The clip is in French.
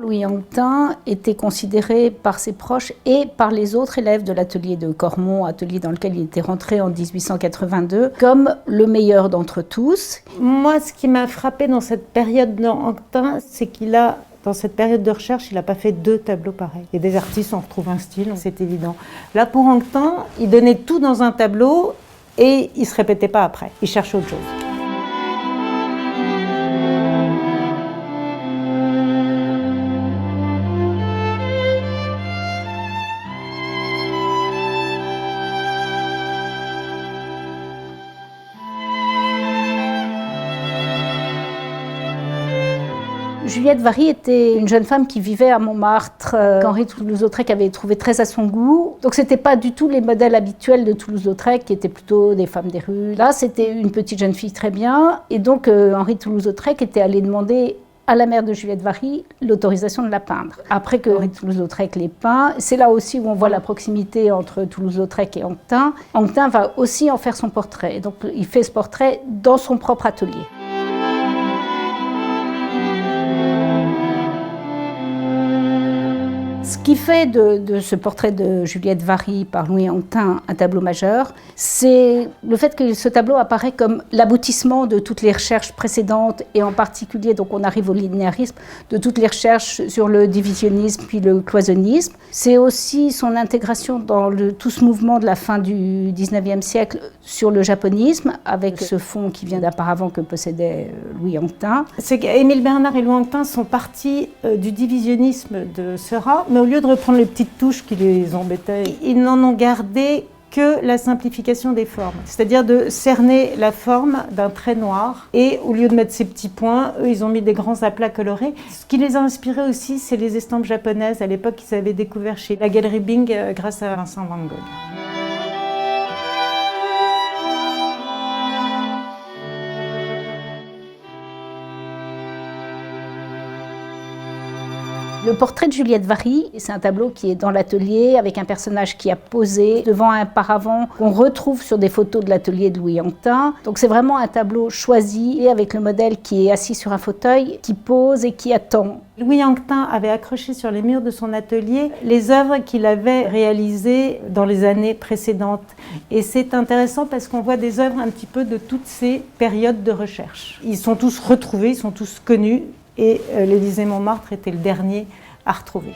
Louis Anquetin était considéré par ses proches et par les autres élèves de l'atelier de Cormont, atelier dans lequel il était rentré en 1882, comme le meilleur d'entre tous. Moi, ce qui m'a frappé dans cette période d'Anquetin, c'est dans cette période de recherche, il n'a pas fait 2 tableaux pareils. Et des artistes, on retrouve un style, c'est évident. Là, pour Anquetin, il donnait tout dans un tableau et il ne se répétait pas après. Il cherchait autre chose. Juliette Vary était une jeune femme qui vivait à Montmartre, qu'Henri Toulouse-Lautrec avait trouvé très à son goût. Donc c'était pas du tout les modèles habituels de Toulouse-Lautrec, qui étaient plutôt des femmes des rues. Là, c'était une petite jeune fille très bien. Et donc Henri Toulouse-Lautrec était allé demander à la mère de Juliette Vary l'autorisation de la peindre. Après que Henri Toulouse-Lautrec l'ait peint, c'est là aussi où on voit la proximité entre Toulouse-Lautrec et Anquetin. Anquetin va aussi en faire son portrait. Donc il fait ce portrait dans son propre atelier. Ce qui fait de ce portrait de Juliette Vary par Louis Anquetin un tableau majeur, c'est le fait que ce tableau apparaît comme l'aboutissement de toutes les recherches précédentes, et en particulier, donc on arrive au linéarisme, de toutes les recherches sur le divisionnisme puis le cloisonnisme. C'est aussi son intégration dans tout ce mouvement de la fin du 19e siècle sur le japonisme, avec ce fond qui vient d'auparavant que possédait Louis Anquetin. C'est qu'Émile Bernard et Louis Anquetin sont partis du divisionnisme de Seurat, mais au lieu de reprendre les petites touches qui les embêtaient, ils n'en ont gardé que la simplification des formes. C'est-à-dire de cerner la forme d'un trait noir. Et au lieu de mettre ces petits points, eux, ils ont mis des grands aplats colorés. Ce qui les a inspirés aussi, c'est les estampes japonaises. À l'époque, ils avaient découvert chez la Galerie Bing grâce à Vincent van Gogh. Le portrait de Juliette Vary, c'est un tableau qui est dans l'atelier avec un personnage qui a posé devant un paravent qu'on retrouve sur des photos de l'atelier de Louis Anquetin. Donc c'est vraiment un tableau choisi et avec le modèle qui est assis sur un fauteuil, qui pose et qui attend. Louis Anquetin avait accroché sur les murs de son atelier les œuvres qu'il avait réalisées dans les années précédentes. Et c'est intéressant parce qu'on voit des œuvres un petit peu de toutes ces périodes de recherche. Ils sont tous retrouvés, ils sont tous connus. Et l'Élysée Montmartre était le dernier à retrouver.